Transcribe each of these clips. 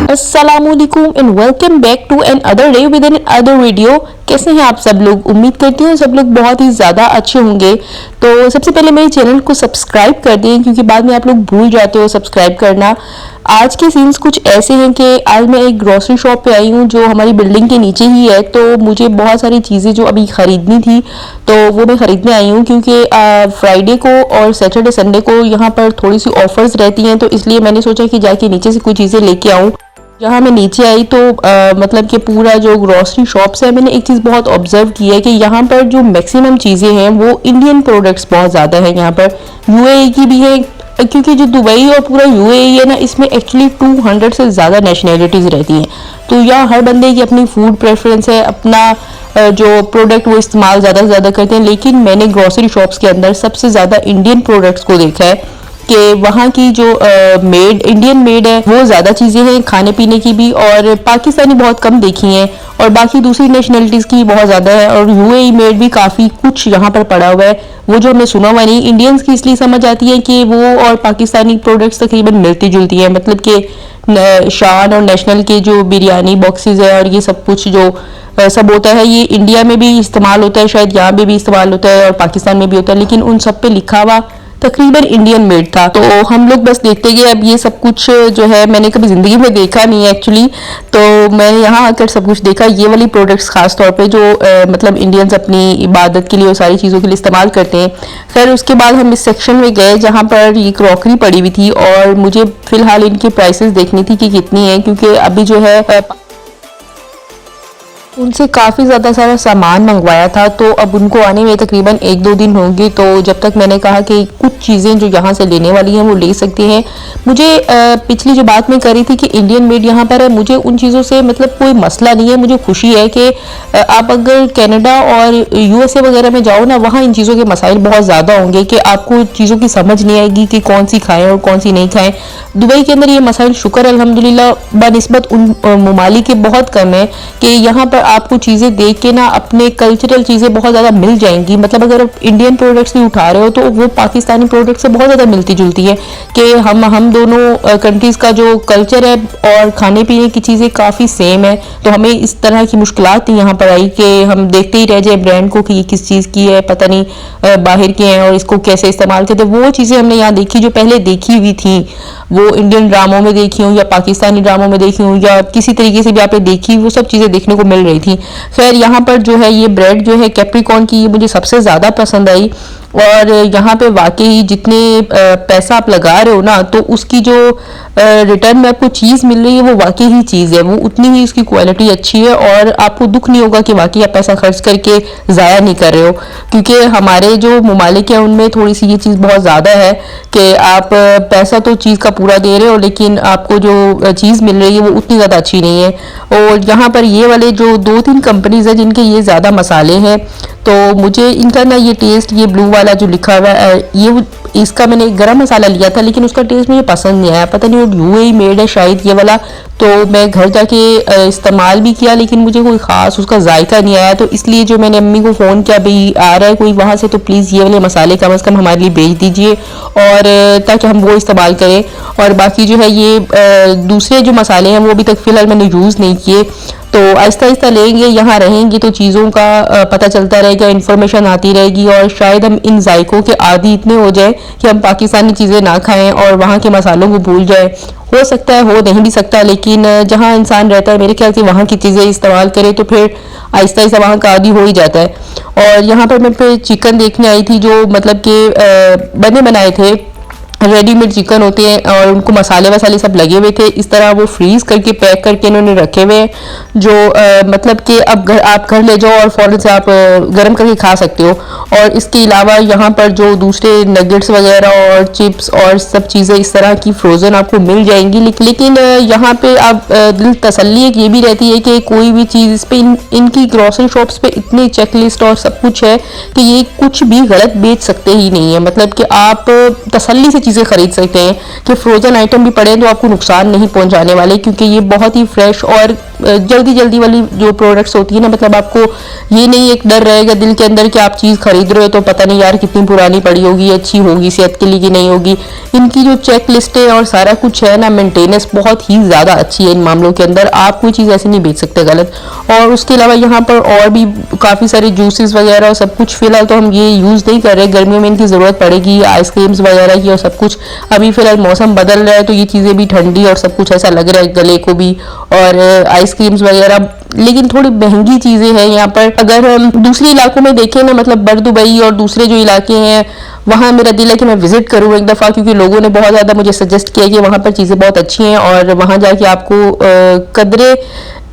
अस्सलामुअलैकुम and welcome back to another day with another video. कैसे हैं आप सब लोग? उम्मीद करती हूँ सब लोग बहुत ही ज़्यादा अच्छे होंगे। तो सबसे पहले मेरे चैनल को सब्सक्राइब कर दें क्योंकि बाद में आप लोग भूल जाते हो सब्सक्राइब करना। आज के सीन्स कुछ ऐसे हैं कि आज मैं एक ग्रोसरी शॉप पे आई हूँ जो हमारी बिल्डिंग के नीचे ही है। तो मुझे बहुत सारी चीज़ें जो अभी ख़रीदनी थी तो वो मैं ख़रीदने आई हूँ क्योंकि फ्राइडे को और सैटरडे संडे को यहाँ पर थोड़ी सी ऑफर्स रहती हैं, तो इसलिए मैंने सोचा कि जाके नीचे से कुछ चीज़ें लेके आऊँ। जहाँ मैं नीचे आई तो मतलब कि पूरा जो ग्रोसरी शॉप्स है, मैंने एक चीज़ बहुत ऑब्जर्व की है कि यहाँ पर जो मैक्सिमम चीज़ें हैं वो इंडियन प्रोडक्ट्स बहुत ज़्यादा है। यहाँ पर यूएई की भी है क्योंकि जो दुबई और पूरा यूएई है ना, इसमें एक्चुअली 200 से ज़्यादा नेशनैलिटीज़ रहती हैं। तो यहाँ हर बंदे की अपनी फूड प्रेफरेंस है, अपना जो प्रोडक्ट वो इस्तेमाल ज़्यादा से ज़्यादा करते हैं। लेकिन मैंने ग्रोसरी शॉप्स के अंदर सबसे ज़्यादा इंडियन प्रोडक्ट्स को देखा है कि वहाँ की जो मेड इंडियन मेड है वो ज़्यादा चीज़ें हैं खाने पीने की भी, और पाकिस्तानी बहुत कम देखी हैं और बाकी दूसरी नेशनलिटीज़ की बहुत ज़्यादा है। और यूएई मेड भी काफ़ी कुछ यहाँ पर पड़ा हुआ है, वो जो हमने सुना हुआ नहीं। इंडियंस की इसलिए समझ आती है कि वो और पाकिस्तानी प्रोडक्ट्स तकरीबन मिलती जुलती हैं, मतलब कि शान और नेशनल के जो बिरयानी बॉक्सेस है और ये सब कुछ जो सब होता है, ये इंडिया में भी इस्तेमाल होता है, शायद यहाँ पे भी इस्तेमाल होता है और पाकिस्तान में भी होता है, लेकिन उन सब पे लिखा हुआ तकरीबन इंडियन मेड था। तो हम लोग बस देखते गए। अब ये सब कुछ जो है मैंने कभी ज़िंदगी में देखा नहीं है एक्चुअली, तो मैंने यहाँ आकर सब कुछ देखा। ये वाली प्रोडक्ट्स खास तौर पे जो मतलब इंडियंस अपनी इबादत के लिए और सारी चीज़ों के लिए इस्तेमाल करते हैं। खैर उसके बाद हम इस सेक्शन में गए जहाँ पर ये क्रॉकरी पड़ी हुई थी और मुझे फ़िलहाल इनकी प्राइसेस देखनी थी कि कितनी है, क्योंकि अभी जो है उनसे काफ़ी ज़्यादा सारा सामान मंगवाया था, तो अब उनको आने में तकरीबन 1-2 दिन होंगे। तो जब तक मैंने कहा कि कुछ चीज़ें जो यहाँ से लेने वाली हैं वो ले सकती हैं। मुझे पिछली जो बात मैं करी थी कि इंडियन मेड यहाँ पर है, मुझे उन चीज़ों से मतलब कोई मसला नहीं है। मुझे खुशी है कि आप अगर कनाडा और यूएसए वगैरह में जाओ ना, वहाँ इन चीज़ों के मसाइल बहुत ज़्यादा होंगे कि आपको चीज़ों की समझ नहीं आएगी कि कौन सी खाएँ और कौन सी नहीं खाएँ। दुबई के अंदर ये मसाइल शुक्र अल्हम्दुलिल्लाह बनिस्बत उन ममालिक के बहुत कम है कि यहाँ पर आपको चीज़ें देख के ना अपने कल्चरल चीज़ें बहुत ज़्यादा मिल जाएंगी। मतलब अगर आप इंडियन प्रोडक्ट्स भी उठा रहे हो तो वो पाकिस्तानी प्रोडक्ट से बहुत ज़्यादा मिलती जुलती है कि हम दोनों कंट्रीज़ का जो कल्चर है और खाने पीने की चीज़ें काफ़ी सेम है। तो हमें इस तरह की मुश्किलात यहाँ पर आई कि हम देखते ही रह जाए ब्रांड को कि ये किस चीज़ की है, पता नहीं बाहर के हैं और इसको कैसे इस्तेमाल करते। वो चीज़ें हमने यहाँ देखी जो पहले देखी हुई थी, वो इंडियन ड्रामों में देखी हूँ या पाकिस्तानी ड्रामों में देखी हूँ या किसी तरीके से भी आपने देखी, वो सब चीज़ें देखने को मिल रही थी। खैर यहाँ पर जो है ये ब्रेड जो है कैप्रिकॉर्न की, ये मुझे सबसे ज़्यादा पसंद आई। और यहाँ पे वाकई जितने पैसा आप लगा रहे हो ना, तो उसकी जो रिटर्न में आपको चीज़ मिल रही है वो वाकई ही चीज़ है, वो उतनी ही उसकी क्वालिटी अच्छी है और आपको दुख नहीं होगा कि वाकई आप पैसा खर्च करके ज़ाया नहीं कर रहे हो। क्योंकि हमारे जो ममालिक हैं उनमें थोड़ी सी ये चीज़ बहुत ज़्यादा है कि आप पैसा तो चीज़ का पूरा दे रहे हो लेकिन आपको जो चीज़ मिल रही है वो उतनी ज़्यादा अच्छी नहीं है। और यहाँ पर ये वाले जो 2-3 कंपनीज़ हैं जिनके ये ज़्यादा मसाले हैं, तो मुझे इनका ना ये टेस्ट, ये ब्लू वाला जो लिखा हुआ है ये इसका मैंने एक गरम मसाला लिया था लेकिन उसका टेस्ट मुझे पसंद नहीं आया, पता नहीं वो यूएई मेड है शायद ये वाला। तो मैं घर जाके इस्तेमाल भी किया लेकिन मुझे कोई ख़ास उसका जायका नहीं आया। तो इसलिए जो मैंने अम्मी को फ़ोन किया, भाई आ रहा है कोई वहाँ से तो प्लीज़ ये वाले मसाले कम से कम हमारे लिए भेज दीजिए और ताकि हम वो इस्तेमाल करें। और बाकी जो है ये दूसरे जो मसाले हैं वो अभी तक फ़िलहाल मैंने यूज़ नहीं किए। तो आहिस्ता आहिस्ता लेंगे, यहाँ रहेंगे तो चीज़ों का पता चलता रहेगा, इन्फॉर्मेशन आती रहेगी और शायद हम इन जायकों के आदी इतने हो जाए कि हम पाकिस्तानी चीज़ें ना खाएं और वहाँ के मसालों को भूल जाए। हो सकता है, हो नहीं भी सकता, लेकिन जहाँ इंसान रहता है मेरे ख्याल से वहाँ की चीज़ें इस्तेमाल करे तो फिर आहिस्ता आहिस्ता वहाँ का आदी हो ही जाता है। और यहाँ पर मैं फिर चिकन देखने आई थी जो मतलब कि बने बनाए थे, रेडीमेड चिकन होते हैं और उनको मसाले वसाले सब लगे हुए थे। इस तरह वो फ्रीज़ करके पैक करके इन्होंने रखे हुए हैं जो मतलब कि अब आप घर ले जाओ और फ़ौरन से आप गर्म करके खा सकते हो। और इसके अलावा यहाँ पर जो दूसरे नगेट्स वगैरह और चिप्स और सब चीज़ें इस तरह की फ्रोज़न आपको मिल जाएंगी। लेकिन यहाँ पे आप दिल तसल्ली एक ये भी रहती है कि कोई भी चीज़ इस पर इनकी ग्रॉसरी शॉप्स पे इतनी चेकलिस्ट और सब कुछ है कि ये कुछ भी गलत बेच सकते ही नहीं है। मतलब कि आप तसल्ली से चीज़ें खरीद सकते हैं कि फ्रोज़न आइटम भी पड़े तो आपको नुकसान नहीं पहुंचाने वाले, क्योंकि ये बहुत ही फ्रेश और जल्दी जल्दी वाली जो प्रोडक्ट्स होती है ना, मतलब आपको ये नहीं एक डर रहेगा दिल के अंदर कि आप चीज़ खरीद रहे हो तो पता नहीं यार कितनी पुरानी पड़ी होगी, अच्छी होगी सेहत के लिए कि नहीं होगी। इनकी जो चेक लिस्टें और सारा कुछ है ना, मेंटेनेंस बहुत ही ज़्यादा अच्छी है इन मामलों के अंदर। आप कोई चीज़ ऐसे नहीं बेच सकते गलत। और उसके अलावा यहाँ पर और भी काफ़ी सारे जूसेस वगैरह और सब कुछ, फिलहाल तो हम ये यूज़ नहीं कर रहे, गर्मियों में इनकी ज़रूरत पड़ेगी आइसक्रीम्स वगैरह की और सब कुछ। अभी फिलहाल मौसम बदल रहा है तो ये चीज़ें भी ठंडी और सब कुछ ऐसा लग रहा है गले को भी, और आइसक्रीम्स वगैरह, लेकिन थोड़ी महंगी चीज़ें हैं यहाँ पर। अगर हम दूसरे इलाकों में देखें ना, मतलब बर दुबई और दूसरे जो इलाके हैं, वहाँ मेरा दिल है कि मैं विजिट करूँ एक दफ़ा, क्योंकि लोगों ने बहुत ज़्यादा मुझे सजेस्ट किया कि वहाँ पर चीज़ें बहुत अच्छी हैं और वहाँ जाके आपको कदरे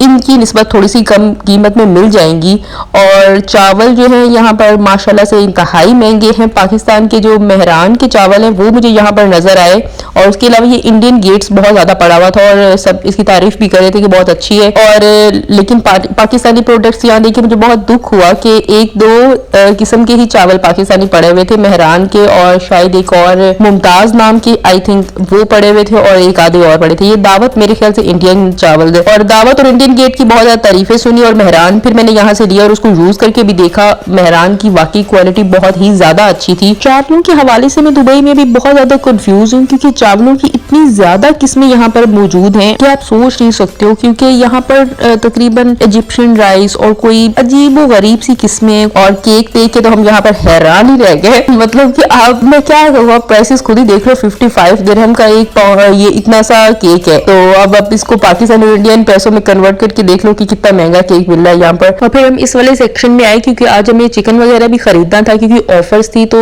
इनकी निस्बत थोड़ी सी कम कीमत में मिल जाएंगी। और चावल जो है यहाँ पर माशाल्लाह से इंतहाई महंगे हैं। पाकिस्तान के जो मेहरान के चावल हैं वो मुझे यहाँ पर नज़र आए, और उसके अलावा ये इंडियन गेट्स बहुत ज़्यादा पड़ा हुआ था और सब इसकी तारीफ भी कर रहे थे कि बहुत अच्छी है। और लेकिन पाकिस्तानी प्रोडक्ट्स यहाँ देखे मुझे बहुत दुख हुआ कि एक दो किस्म के ही चावल पाकिस्तानी पड़े हुए थे, मेहरान के और शायद एक और मुमताज़ नाम के आई थिंक वो पड़े हुए थे, और एक आधे और पड़े थे। ये दावत मेरे ख्याल से इंडियन चावल थे, और दावत और इंडियन गेट की बहुत ज्यादा तारीफें सुनी। और मेहरान फिर मैंने यहाँ से लिया और उसको यूज करके भी देखा, मेहरान की वाकई क्वालिटी बहुत ही ज्यादा अच्छी थी। चावलों के हवाले से मैं दुबई में भी बहुत ज्यादा कंफ्यूज हूँ, क्योंकि चावलों की इतनी ज्यादा किस्में यहाँ पर मौजूद हैं कि आप सोच नहीं सकते हो। क्योंकि यहाँ पर तकरीबन इजिप्शियन राइस और कोई अजीबो गरीब सी किस्में, और केक देख के तो हम यहाँ पर हैरान ही रह गए। मतलब कि आप, मैं क्या कहूँ, प्राइसेस खुद ही देख लो, 55 दिरहम का एक ये इतना सा केक है। तो अब आप इसको पाकिस्तानी इंडियन पैसों में कन्वर्ट करके देख लो कि कितना महंगा केक मिल रहा है यहाँ पर। और फिर हम इस वाले सेक्शन में आए क्योंकि आज हमें चिकन वगैरह भी खरीदना था, क्योंकि ऑफर्स थी, तो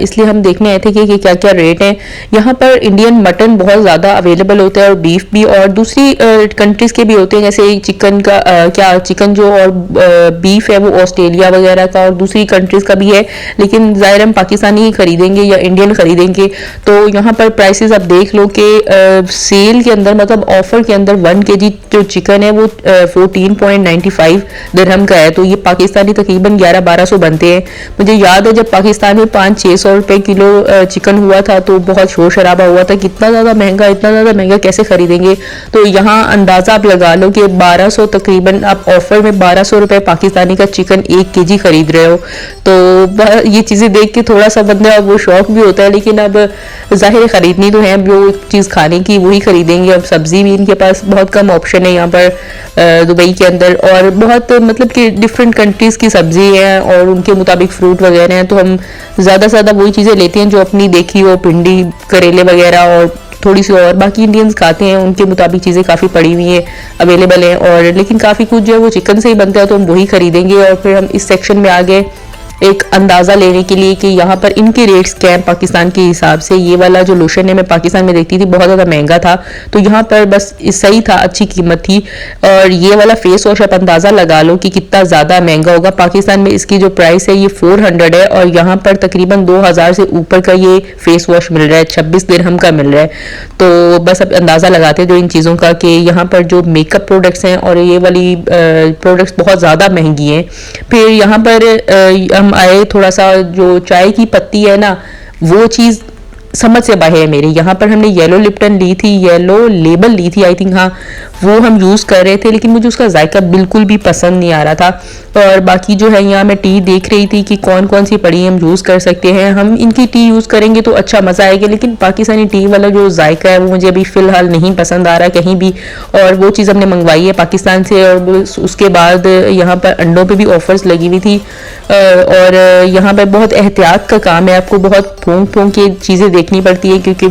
इसलिए हम देखने आए थे कि क्या क्या रेट है। यहाँ पर इंडियन मटन बहुत ज़्यादा अवेलेबल होता है और बीफ भी, और दूसरी कंट्रीज के भी होते हैं, जैसे चिकन का क्या चिकन जो और बीफ है वो ऑस्ट्रेलिया वगैरह का और दूसरी कंट्रीज का भी है, लेकिन ज़ाहिर हम पाकिस्तानी ही खरीदेंगे या इंडियन खरीदेंगे। तो यहाँ पर प्राइसेस आप देख लो कि सेल के अंदर, मतलब ऑफर के अंदर 1 kg जो चिकन है वो 14.95 दिरहम का है। तो ये पाकिस्तानी तकरीबन 1100-1200 बनते हैं। मुझे याद है जब पाकिस्तान में 500-600 रुपए किलो चिकन हुआ था तो बहुत शोर शराबा हुआ था, कितना ज़्यादा महंगा, इतना ज़्यादा महंगा कैसे खरीदेंगे। तो यहाँ अंदाज़ा आप लगा लो कि 1200, तकरीबन आप ऑफर में 1200 रुपए पाकिस्तानी का चिकन 1 kg खरीद रहे हो। तो ये चीज़ें देख के थोड़ा सा बंदा वो शौक भी होता है, लेकिन अब जाहिर खरीदनी तो है, जो चीज़ खाने की वही खरीदेंगे। अब सब्जी भी इनके पास बहुत कम ऑप्शन है यहाँ पर दुबई के अंदर, और बहुत मतलब कि डिफरेंट कंट्रीज़ की सब्जी है और उनके मुताबिक फ्रूट वगैरह हैं। तो हम ज़्यादा से ज़्यादा वही चीज़ें लेते हैं जो अपनी देखी हो, भिंडी, करेले वगैरह, और थोड़ी सी और बाकी इंडियंस खाते हैं उनके मुताबिक चीज़ें काफ़ी पड़ी हुई हैं, अवेलेबल हैं। और लेकिन काफ़ी कुछ जो है वो चिकन से ही बनता है, तो हम वही खरीदेंगे। और फिर हम इस सेक्शन में आ गए एक अंदाज़ा लेने के लिए कि यहाँ पर इनके रेट्स क्या हैं पाकिस्तान के हिसाब से। ये वाला जो लोशन है मैं पाकिस्तान में देखती थी बहुत ज़्यादा महंगा था, तो यहाँ पर बस सही था, अच्छी कीमत थी। और ये वाला फेस वॉश आप अंदाज़ा लगा लो कि कितना ज़्यादा महंगा होगा। पाकिस्तान में इसकी जो प्राइस है ये 400 है, और यहाँ पर तकरीबन 2000 से ऊपर का ये फेस वॉश मिल रहा है, 26 दिरहम का मिल रहा है। तो बस अब अंदाज़ा लगाते हैं जो इन चीज़ों का कि यहाँ पर जो मेकअप प्रोडक्ट्स हैं और ये वाली प्रोडक्ट्स बहुत ज़्यादा महंगी हैं। फिर यहाँ पर हम आए, थोड़ा सा जो चाय की पत्ती है ना, वो चीज़ समझ से बाहर है मेरे। यहाँ पर हमने येलो लिप्टन ली थी, येलो लेबल ली थी आई थिंक, हाँ वो हम यूज़ कर रहे थे, लेकिन मुझे उसका जायका बिल्कुल भी पसंद नहीं आ रहा था। और बाकी जो है यहाँ मैं टी देख रही थी कि कौन कौन सी पड़ी हम यूज़ कर सकते हैं। हम इनकी टी यूज़ करेंगे तो अच्छा मज़ा आएगा, लेकिन पाकिस्तानी टी वाला जो जायका है वो मुझे अभी फ़िलहाल नहीं पसंद आ रहा कहीं भी। और वो चीज़ हमने मंगवाई है पाकिस्तान से, और उसके बाद यहाँ पर अंडों पर भी ऑफर्स लगी हुई थी। और यहाँ पर बहुत एहतियात का काम है, आपको बहुत फूंक फूंक के चीज़ें देखनी पड़ती है, क्योंकि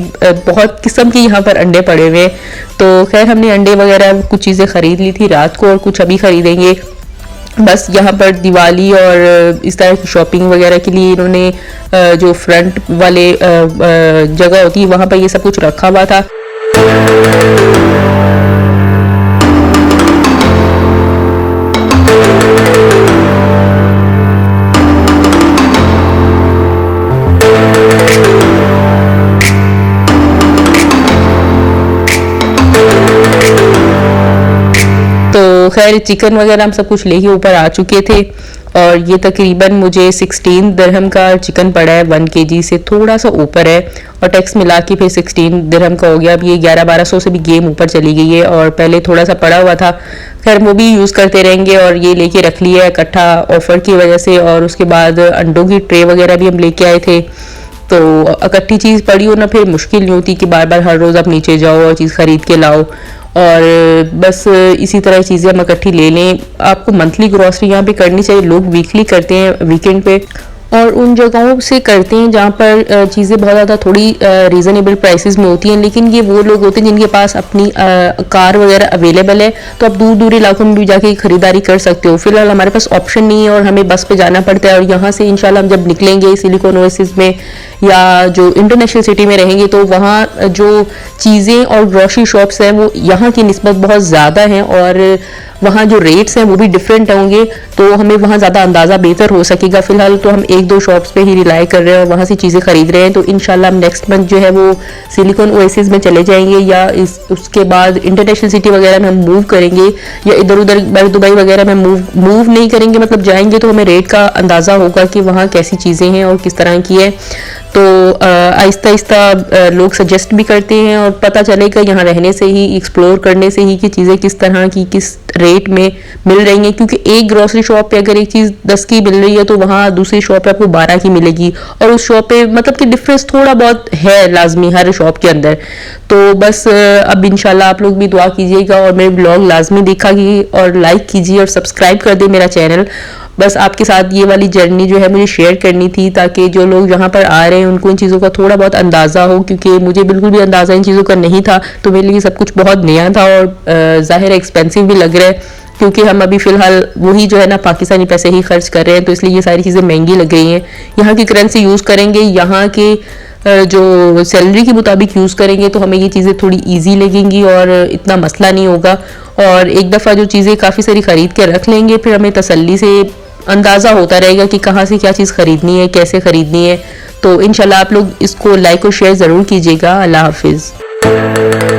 बहुत किस्म के यहाँ पर अंडे पड़े हुए हैं। तो खैर हमने अंडे वगैरह कुछ चीज़ें ख़रीद ली थी रात को, और कुछ अभी ख़रीदेंगे। बस यहाँ पर दिवाली और इस तरह की शॉपिंग वगैरह के लिए इन्होंने जो फ्रंट वाले जगह होती है वहाँ पर ये सब कुछ रखा हुआ था। खैर चिकन वगैरह हम सब कुछ लेके ऊपर आ चुके थे, और ये तकरीबन मुझे 16 दिरहम का चिकन पड़ा है, 1 kg से थोड़ा सा ऊपर है, और टैक्स मिला के फिर 16 दिरहम का हो गया। अब ये 1100-1200 से भी गेम ऊपर चली गई है, और पहले थोड़ा सा पड़ा हुआ था, खैर वो भी यूज़ करते रहेंगे। और ये लेके रख लिया है इकट्ठा ऑफ़र की वजह से। और उसके बाद अंडों की ट्रे वगैरह भी हम लेके आए थे, तो इकट्ठी चीज़ पड़ी हो ना, फिर मुश्किल नहीं होती कि बार बार हर रोज़ आप नीचे जाओ और चीज़ ख़रीद के लाओ। और बस इसी तरह चीज़ें हम इकट्ठी ले लें। आपको मंथली ग्रॉसरी यहाँ पे करनी चाहिए, लोग वीकली करते हैं वीकेंड पे, और उन जगहों से करते हैं जहाँ पर चीज़ें बहुत ज़्यादा थोड़ी रीज़नेबल प्राइसेस में होती हैं। लेकिन ये वो लोग होते हैं जिनके पास अपनी कार वगैरह अवेलेबल है, तो आप दूर दूर इलाकों में भी जाके खरीदारी कर सकते हो। फिलहाल हमारे पास ऑप्शन नहीं है और हमें बस पे जाना पड़ता है, और यहाँ से इंशाल्लाह हम जब निकलेंगे सिलिकॉन ओएसिस में या जो इंटरनेशनल सिटी में रहेंगे, तो वहाँ जो चीज़ें और ग्रोसरी शॉप्स हैं वो यहाँ की निस्बत बहुत ज़्यादा हैं, और वहाँ जो रेट्स हैं वो भी डिफरेंट होंगे, तो हमें वहाँ ज़्यादा अंदाज़ा बेहतर हो सकेगा। फिलहाल तो हम 1-2 शॉप्स पे ही रिलाई कर रहे हैं और वहाँ से चीज़ें खरीद रहे हैं। तो इंशाल्लाह हम नेक्स्ट मंथ जो है वो सिलिकॉन ओएसिस में चले जाएंगे, या उसके बाद इंटरनेशनल सिटी वगैरह में हम मूव करेंगे, या इधर उधर दुबई वगैरह में मूव नहीं करेंगे। मतलब जाएंगे तो हमें रेट का अंदाज़ा होगा कि वहाँ कैसी चीज़ें हैं और किस तरह की है। तो आहिस्ता आहिस्ता लोग सजेस्ट भी करते हैं, और पता चलेगा यहाँ रहने से ही, एक्सप्लोर करने से ही कि चीज़ें किस तरह की किस रेट में मिल रही हैं। क्योंकि एक ग्रोसरी शॉप पे अगर एक चीज़ 10 की मिल रही है, तो वहाँ दूसरी शॉप पे आपको 12 की मिलेगी, और उस शॉप पे मतलब कि डिफरेंस थोड़ा बहुत है लाजमी हर शॉप के अंदर। तो बस अब इंशाल्लाह आप लोग भी दुआ कीजिएगा, और मेरे ब्लॉग लाजमी देखा कीजिए और लाइक कीजिए और सब्सक्राइब कर दे मेरा चैनल। बस आपके साथ ये वाली जर्नी जो है मुझे शेयर करनी थी, ताकि जो लोग यहाँ पर आ रहे हैं उनको इन चीज़ों का थोड़ा बहुत अंदाज़ा हो, क्योंकि मुझे बिल्कुल भी अंदाज़ा इन चीज़ों का नहीं था। तो मेरे लिए सब कुछ बहुत नया था, और ज़ाहिर एक्सपेंसिव भी लग रहा है, क्योंकि हम अभी फ़िलहाल वही जो है ना पाकिस्तानी पैसे ही खर्च कर रहे हैं, तो इसलिए ये सारी चीज़ें महंगी लग रही हैं। यहाँ की करेंसी यूज़ करेंगे, यहाँ के जो सैलरी के मुताबिक यूज़ करेंगे, तो हमें ये चीज़ें थोड़ी ईजी लगेंगी और इतना मसला नहीं होगा। और एक दफ़ा जो चीज़ें काफ़ी सारी ख़रीद के रख लेंगे, फिर हमें तसल्ली से अंदाज़ा होता रहेगा कि कहाँ से क्या चीज़ ख़रीदनी है, कैसे ख़रीदनी है। तो इंशाल्लाह आप लोग इसको लाइक और शेयर ज़रूर कीजिएगा। अल्लाह हाफिज़।